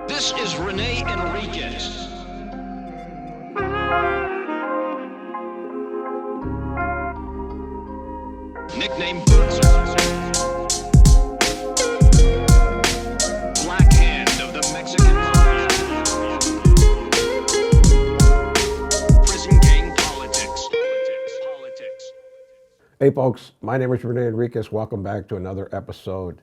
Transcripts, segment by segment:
This is Enriquez. Nickname Bootser. Blackhand of the Mexican Mafia. Prison gang politics. Hey folks, my name is Enriquez. Welcome back to another episode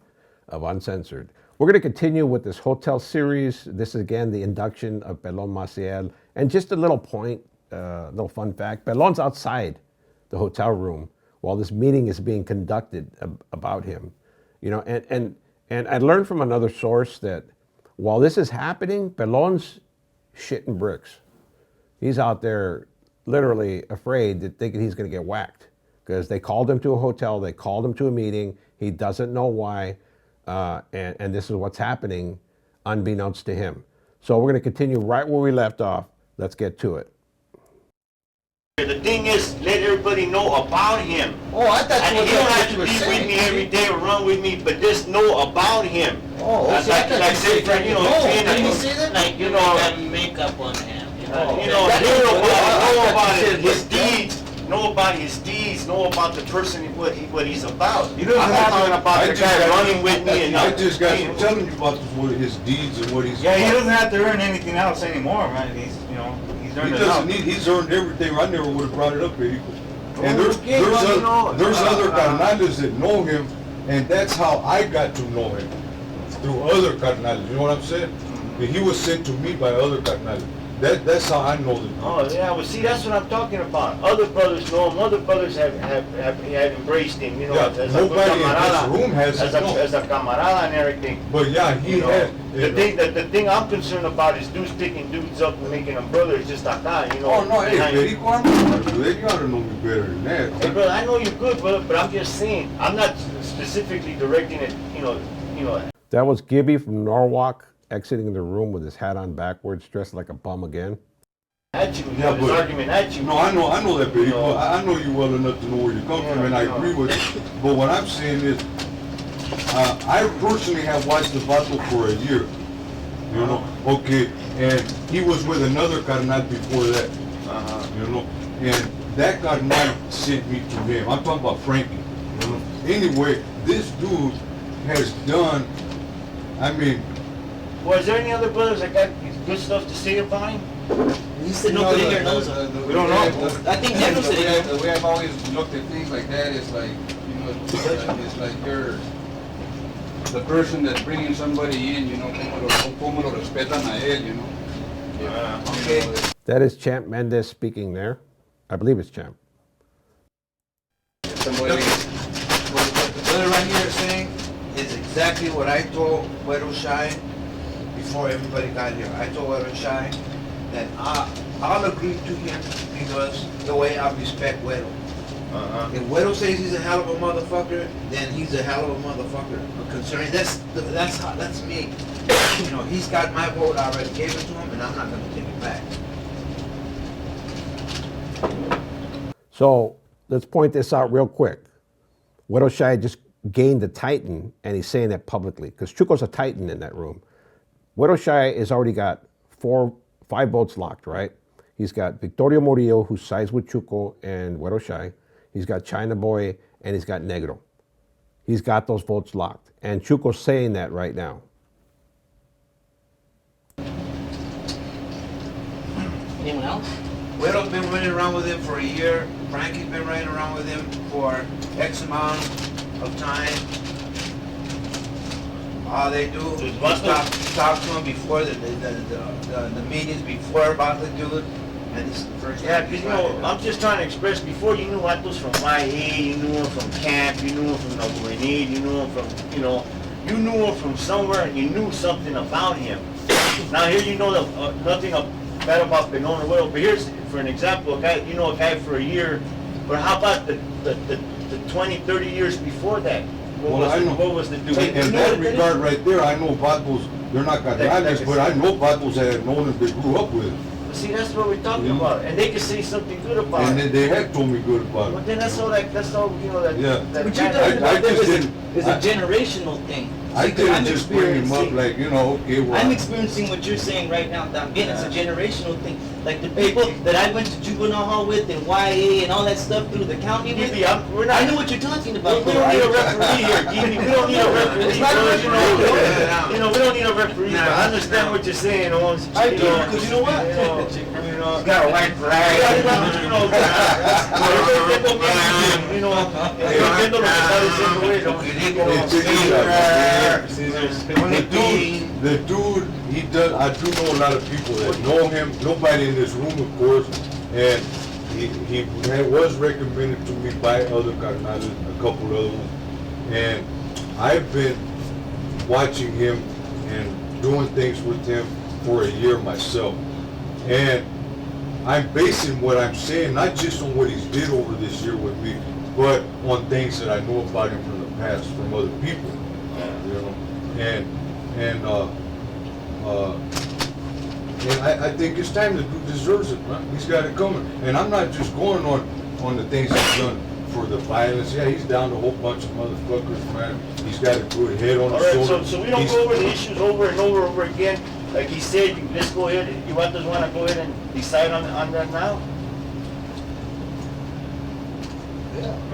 of Uncensored. We're going to continue with this hotel series. This is again the induction of Pelon Maciel. And just a little point, little fun fact, Pelon's outside the hotel room while this meeting is being conducted about him. You know, and I learned from another source that while this is happening, Pelon's shitting bricks. He's out there literally afraid that thinking he's going to get whacked because they called him to a hotel, they called him to a meeting, he doesn't know why. And this is what's happening unbeknownst to him. So we're going to continue right where we left off. Let's get to it. The thing is, let everybody know about him. Oh, I thought And you you don't have to were be saying. with me every day or run with me, but just know about him. Oh, That's okay. I like, thought like you say, said, you know, no, saying did that, you see that? Like you You know, know, that makeup on him. You know, Oh, you know, That's know what I about thought you said, his but- deeds, know about his deeds, know about the person, what he's about. You know, I'm not talking about I the just guy got- running with me and I just got you through know, telling you about what his deeds and what he's Yeah, he about. doesn't have to earn anything else anymore, man. He's, he's He earned doesn't enough. need, he's earned everything. I never would have brought it up, Eddie. And Oh, okay, well, you know, there's other carnales that know him, and that's how I got to know him, through other carnales. You know what I'm saying? And he was sent to me by other carnales. That's how I know them. Oh yeah, well see that's what I'm talking about. Other brothers know him. Other brothers have embraced him. You know, Yeah, as a nobody in this camarada, room has as it, no. a camarada and everything. But yeah, he You know, had. the thing I'm concerned about is dudes picking dudes up and making them brothers just like that. You know. Oh no, hey, behind- Perico, I'm not gonna do that. You ought to know me better than that. Hey brother, I know you're good, brother, but I'm just saying. I'm not specifically directing it. You know. That was Gibby from Norwalk exiting the room with his hat on backwards, dressed like a bum again. At you, Yeah, his but- argument at you. No, I know that, Perico. No. I know you well enough to know where you come Yeah, from, and I yeah. agree with you. But what I'm saying is, I personally have watched the battle for a year. You know, okay, and he was with another carnal before that. You know, and that carnal sent me to him. I'm talking about Frankie. You know? Anyway, this dude has done. I mean, Was there any other brothers that got good stuff to say about him? he said nobody here knows him. We don't know. I think Daniel said it. The way I've always looked at things like that is like, it's like you're the person that's bringing somebody in, como lo respetan a él, Okay. That is Champ Mendez speaking there. I believe it's Champ. What the brother right here is saying is exactly what I told Güero Shai before everybody got here. I told Güero Shai that I'll agree to him because the way I respect Güero. If Güero says he's a hell of a motherfucker, then he's a hell of a motherfucker. Concerning that's me. He's got my vote. I already gave it to him, and I'm not gonna take it back. So let's point this out real quick. Güero Shai just gained the Titan, and he's saying that publicly, because Chuco's a Titan in that room. Güero Shai has already got 5 votes locked, right? He's got Victorio Murillo, who sides with Chuco and Güero Shai. He's got China Boy, and he's got Negro. He's got those votes locked. And Chuco's saying that right now. Anyone else? Güero's been running around with him for a year. Frankie's been running around with him for X amount of time. All they do is talk to him before the meetings, before about the dude, and this is the first Yeah, time because he's tried I'm just trying to express, before you knew Atos from YA, you knew him from camp, you knew him from the Grenade, you knew him from, you knew him from somewhere and you knew something about him. Now here you know nothing bad about Pelon or whatever, but here's, for an example, a guy for a year, but how about the 20, 30 years before that? What was the dude? in that regard right there, I know Vatos, they're not carnales, but I know Vatos that had known him, they grew up with him. See, that's what we're talking Mhm. about, and they can say something good about And it. they had told me good about But it. then that's all, that Yeah. that But guy- you're talking I about just that didn't- as a generational thing. I See, 'cause I'm didn't just bring him up experiencing- like, you know, okay, well. I'm experiencing what you're saying right now. También, it's a generational thing. Like the people that I went to juvenile hall with and YA and all that stuff through the county with, We're not. I know what you're talking about. We don't need a referee here, Jimmy. We don't need a referee. It's not a brother, referee. You know, we don't need a referee. I understand what you're saying, Owens. I do, because you know what? You know, got a white flag. You know, you know, entiendo lo que está diciendo, güey. The dude, he does. I do know a lot of people that know him. Nobody in this room, of course, and he was recommended to me by other carnales, a couple other ones, and I've been watching him and doing things with him for a year myself, and I'm basing what I'm saying not just on what he's did over this year with me, but on things that I know about him from the past, from other people, you know, and I think it's time. The dude deserves it, man. He's got it coming, and I'm not just going on the things he's done for the violence. Yeah, he's down a whole bunch of motherfuckers, man. He's got a good head on All his right, shoulders. so we don't go over the issues over and over again. Like he said, let's go ahead. You want to go ahead and decide on that now?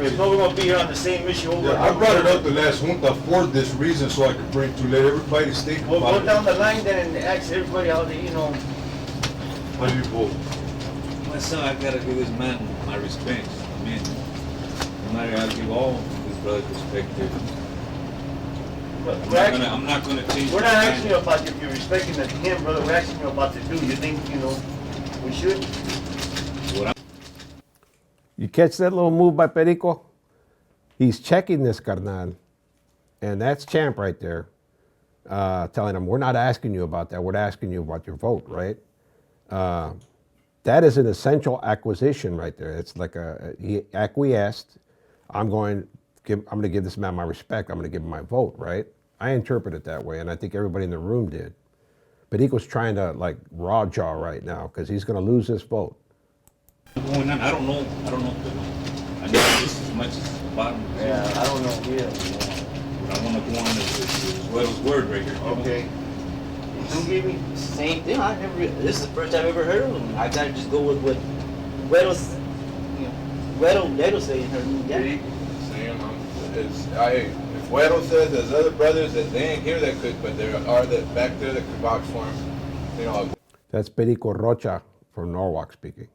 If not, we're gonna be here on the same issue over. Yeah, I brought it up the last junta for this reason, so I could bring to let everybody think We'll about go it. down the line then and ask everybody how they, you know. How do you vote? Myself, I gotta give this man my respect. I mean, no matter how I give all his brothers respect to. But I'm not gonna change. we're not asking you about if you're respecting him, brother. We're asking you about the dude. You think, you know, we should? You catch that little move by Perico? He's checking this carnal, and that's Champ right there, telling him, we're not asking you about that, we're asking you about your vote, right? That is an essential acquisition right there. It's like he acquiesced, I'm going to give this man my respect, I'm going to give him my vote, right? I interpret it that way, and I think everybody in the room did. Perico's trying to like raw jaw right now, because he's going to lose this vote. Going on, I don't know. I know just as much as the bottom. Yeah, I don't know. Yeah. But I want to go on as well as word right here. Okay. You give me. Same thing. I never. This is the first time I've ever heard of him. I gotta just go with what Güero's, you know, Güero say in her. Yeah. If Güero says there's other brothers that they ain't here that could, but there are that back there that could vouch for him. You know, That's Perico Rocha from Norwalk speaking.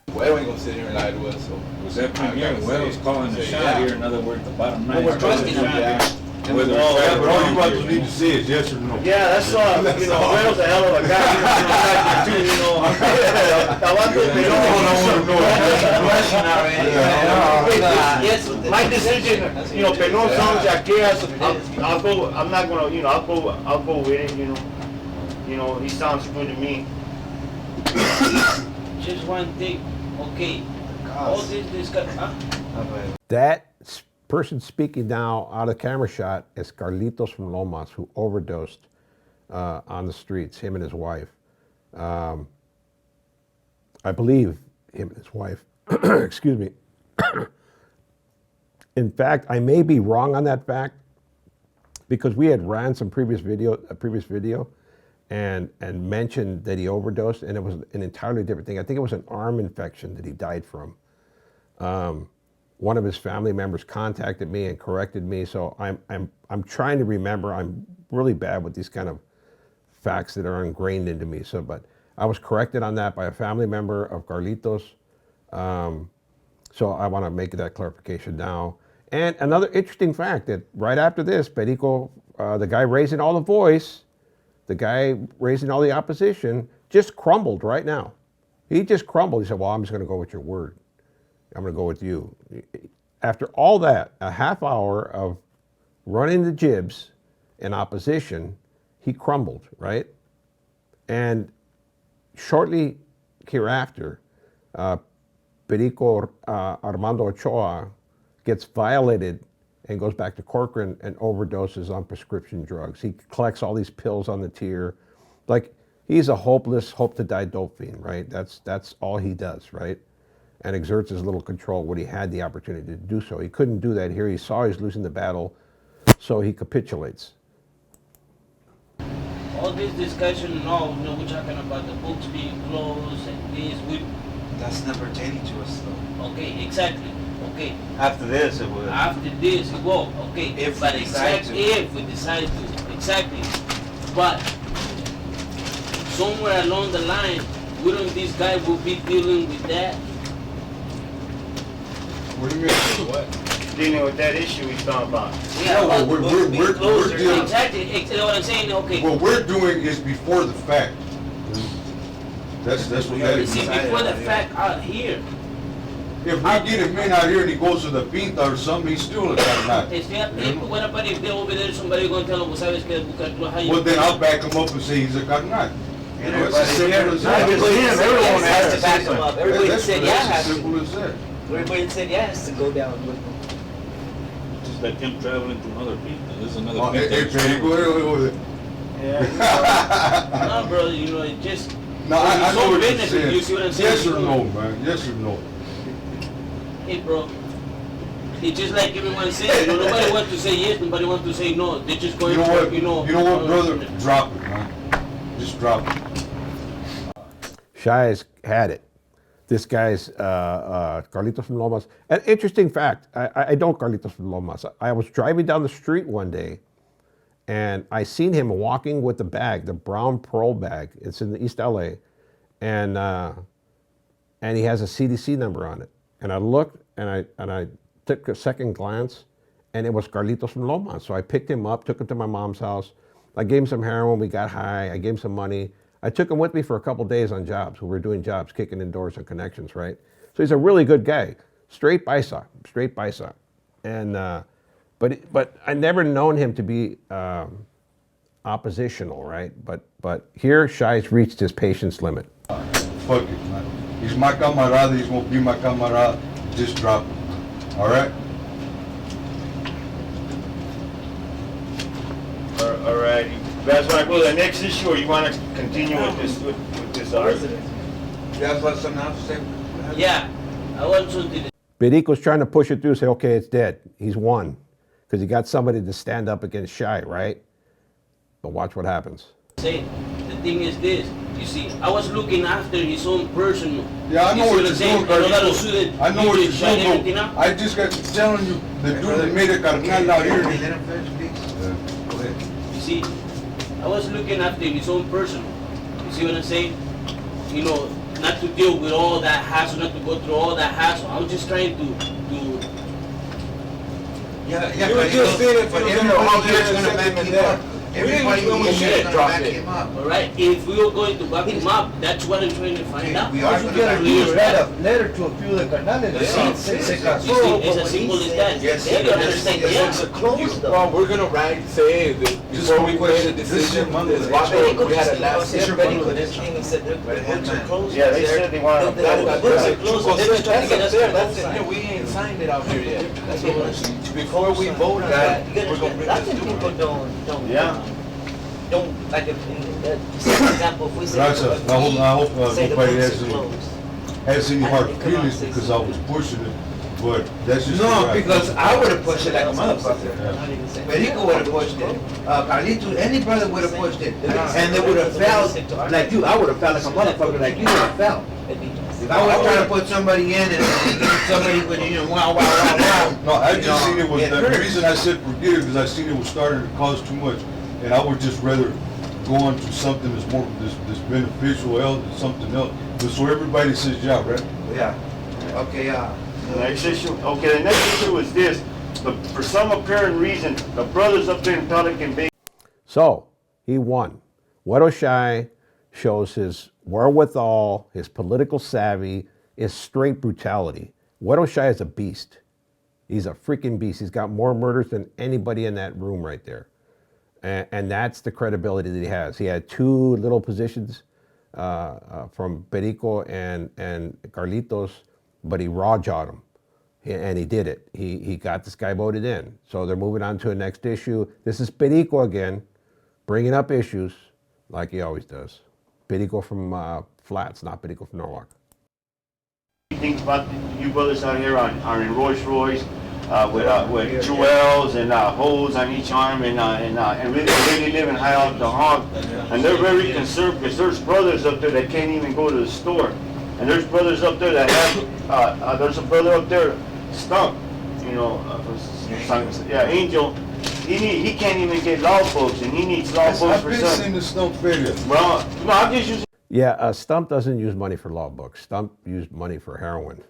Güero ain't gonna sit here and lie to us. So Was that premier? Güero's calling the say, shot yeah. here. In other words, the bottom line. Well, we're trusting him. Whether All you about to it's need to say is yes or no. Yeah, that's you know, Güero's a hell of a guy. You know, Yes. my decision, you know, Pelon sounds like chaos. I'll go. I'm not gonna, you know, I'll go with it. You know, he sounds good to me. Just one thing. Okay. All this discussion. That person speaking now out of camera shot is Carlitos from Lomas, who overdosed on the streets, him and his wife. I believe him and his wife. Excuse me. In fact, I may be wrong on that fact, because we had ran some previous video, and mentioned that he overdosed, and it was an entirely different thing. I think it was an arm infection that he died from. One of his family members contacted me and corrected me, so I'm trying to remember. I'm really bad with these kind of facts that are ingrained into me. So, but I was corrected on that by a family member of Carlitos. So I want to make that clarification now. And another interesting fact that right after this, Perico, the guy raising all the voice, the guy raising all the opposition, just crumbled right now. He just crumbled. He said, well, I'm just going to go with your word. I'm going to go with you. After all that, a half hour of running the jibs in opposition, he crumbled, right? And shortly hereafter, Perico Armando Ochoa gets violated and goes back to Corcoran and overdoses on prescription drugs. He collects all these pills on the tier. Like, he's a hopeless, hope-to-die dope fiend, right? That's all he does, right? And exerts his little control when he had the opportunity to do so. He couldn't do that here. He saw he was losing the battle, so he capitulates. this discussion and all, you know, we're talking about the books being closed and this, That's not pertaining to us though. okay, exactly, okay. After this, it would. After this, it will, okay. If but we decide exactly, to. if we decide to, exactly. But somewhere along the line, wouldn't this guy will be dealing with that? What do you mean? What? Dealing with that issue he's talking about. Yeah, well, about the we're- books we're- being we're closer. dealing- Exactly, what I'm saying, okay. What we're doing is before the fact. That's what that You is. see, before the fact out here, If we get him in out here and he goes to the pinta or something, he's still a carnal. what about if they're over there, somebody gonna tell them, well, sabes que how you... Well, then I'll back him up and say he's a carnal. You know, it's as simple as Not just that. him, everyone has to back say them up. something. Everybody That's said yeah as has to. simple as that. Everybody said yeah has to go down with them. Just like him traveling to another people. This is another Oh, hey, people. Perico, Yeah. No, bro, you know, it just... No, I it's know so what you're benefit, saying. you see what I'm saying? Yes or no, man, yes or no. Hey, bro. It's just like everyone says, you know, nobody wants to say yes, nobody wants to say no. They're just going You know for, what, you know... brother, drop it, man. Just drop it. Shai's had it. This guy's Carlitos from Lomas. An interesting fact, I know Carlitos from Lomas. I was driving down the street one day and I seen him walking with the bag, the brown Pearl bag. It's in the East LA. And he has a CDC number on it. And I looked and I took a second glance and it was Carlitos from Lomas. So I picked him up, took him to my mom's house. I gave him some heroin, we got high, I gave him some money. I took him with me for a couple days on jobs. We were doing jobs, kicking in doors and connections, right? So he's a really good guy, straight paisa. And, but I never known him to be oppositional, right? But here, Shai's reached his patience limit. Fuck it, man. He's my camarada, he's gonna be my camarada. Just drop it. All right? All right. You guys want to go to the next issue, or you want to continue with this argument? You guys want something else to say? Yeah, I want something to Perico's trying to push it through, say, okay, it's dead. He's won. Because he got somebody to stand up against Shai, right? But watch what happens. say. The thing is this, you see, I was looking after his own personal. Yeah, I know what you're doing, Carlitos. I know what you're doing. I just got to telling you, the dude that made a carnal out here. Let him finish, please. Yeah. Go ahead. You see, I was looking after his own personal. You see what I'm saying? You know, not to deal with all that hassle, not to go through all that hassle. I was just trying to Yeah, You were just saying if but you was gonna hold everybody here's it gonna and back send him him up. there. Everybody We here should is gonna drop back it. him up. all right, if we were going to back him up, that's what I'm trying to find out. We are gonna back him up. letter to a few of the carnales. Yeah. Se You casó. see, it's as simple as that. Yes, They don't understand, yes, yeah. Well, we're gonna write, say, that before we made a decision, this vato, we had a last This step. thing and said, the books are closed. Yeah, they said they wanted to The books are closed, so they're just trying to get us to That's both it. sides. We ain't signed it out here yet. That's what we're saying. Before we vote on that, we're gonna bring Lots this of to people them. don't, like, if, for example, if we say. Gracias. I hope say the nobody books has are any- closed. Has any I hard think come on, feelings say because I was pushing it, but that's just. the No, right. because I would've pushed it like a motherfucker. Yeah. Perico would've pushed it. Carlito, any brother would've pushed it. And they would've felt like you. I would've felt like a motherfucker like you would've felt. If I was trying to put somebody in and somebody would, wow. No, I you just know, seen it was, it the hurts. reason I said forget it, because I seen it was starting to cause too much. And I would just rather go on to something that's more, that's beneficial, else, something else. But so everybody says, yeah, right? Yeah. Okay, The next issue, okay, the next issue is this. For some apparent reason, the brothers up there in Pelican Bay. So he won. Wedo Shai shows his wherewithal, his political savvy, his straight brutality. Wedo Shai is a beast. He's a freaking beast. He's got more murders than anybody in that room right there. And that's the credibility that he has. He had two little positions from Perico and Carlitos, but he raw jawed him. And he did it. He got this guy voted in. So they're moving on to the next issue. This is Perico again, bringing up issues like he always does. Perico from Flats, not Perico from Norwalk. Things about you brothers out here are in Rolls Royce, with jewels and holes on each arm and really living high off the hog. And they're very concerned because there's brothers up there that can't even go to the store. And there's brothers up there that have, there's a brother up there, Stump, Angel. He can't even get law books, and he needs law books I've for been something. seeing the Stump video. Well, no, I'm just using. Yeah, Stump doesn't use money for law books. Stump used money for heroin.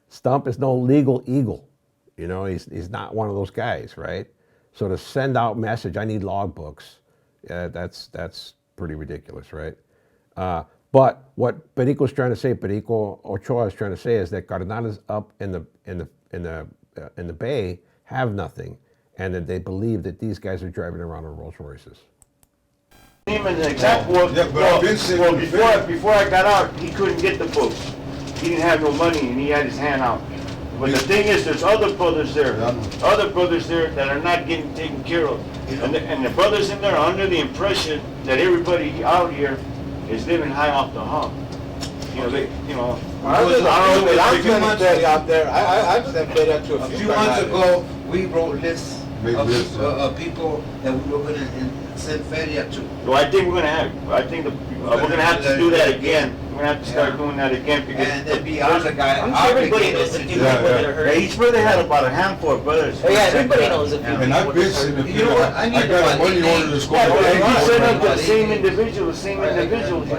Stump is no legal eagle. He's not one of those guys, right? So to send out message, I need log books, that's pretty ridiculous, right? But what Perico's trying to say, Perico Ochoa is trying to say, is that Cardenales up in the Bay have nothing, and that they believe that these guys are driving around in Rolls Royces. Name an example. Before I got out, he couldn't get the books. He didn't have no money, and he had his hand out. But the thing is, there's other brothers there that are not getting taken care of. And the brothers in there are under the impression that everybody out here is living high off the hog. I'm petty out there. I've sent petty out to A few months ago, we wrote lists of people that we were going to send feria to. Well, I think we're gonna have to do that again. We're gonna have to start doing that again because And then be other guy. I'm sure everybody knows the few people that are hurt. each brother had about a handful of brothers. Oh, yeah, everybody knows the few people And I've been that are seeing the hurt. video. I got a money order that's going Yeah, but to you set up the same individuals, you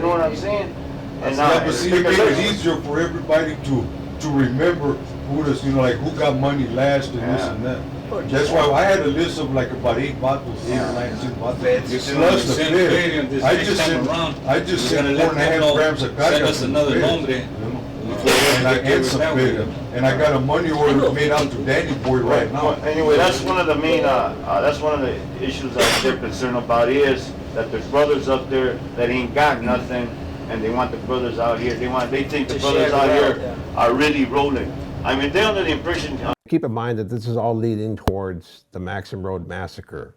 know what I'm saying? And but see, it made it easier for everybody to remember who does, who got money last and this and that. That's why I had a list of like about 8 bottles, 8 or 9 bottles. Plus the fed. I just sent 4.5 grams of Send us another nombre. and some fed. And I got a money order made out to Danny Boy right now. Well, anyway, that's one of the main, that's one of the issues that they're concerned about is that there's brothers up there that ain't got nothing, and they want the brothers out here. They think the brothers out here are really rolling. I mean, they're under the impression. Keep in mind that this is all leading towards the Maxim Road massacre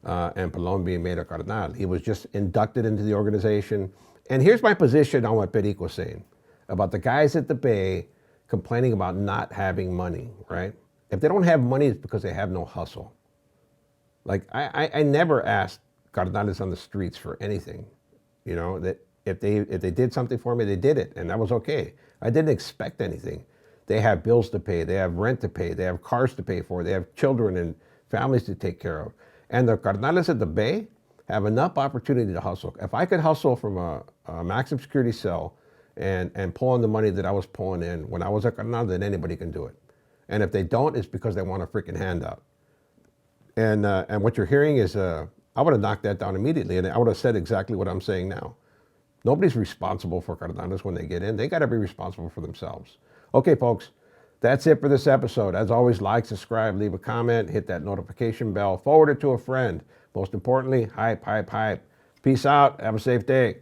and Pelon being made a cardenal. He was just inducted into the organization. And here's my position on what Perico's saying about the guys at the Bay complaining about not having money, right? If they don't have money, it's because they have no hustle. Like, I never asked cardenales on the streets for anything. That if they did something for me, they did it, and that was okay. I didn't expect anything. They have bills to pay, they have rent to pay, they have cars to pay for, they have children and families to take care of. And the cardenales at the Bay have enough opportunity to hustle. If I could hustle from a maximum security cell and pull in the money that I was pulling in when I was a cardenal, then anybody can do it. And if they don't, it's because they want a freaking handout. And what you're hearing is, I would have knocked that down immediately, and I would have said exactly what I'm saying now. Nobody's responsible for cardenales when they get in. They got to be responsible for themselves. Okay, folks, that's it for this episode. As always, like, subscribe, leave a comment, hit that notification bell, forward it to a friend. Most importantly, hype, hype, hype. Peace out. Have a safe day.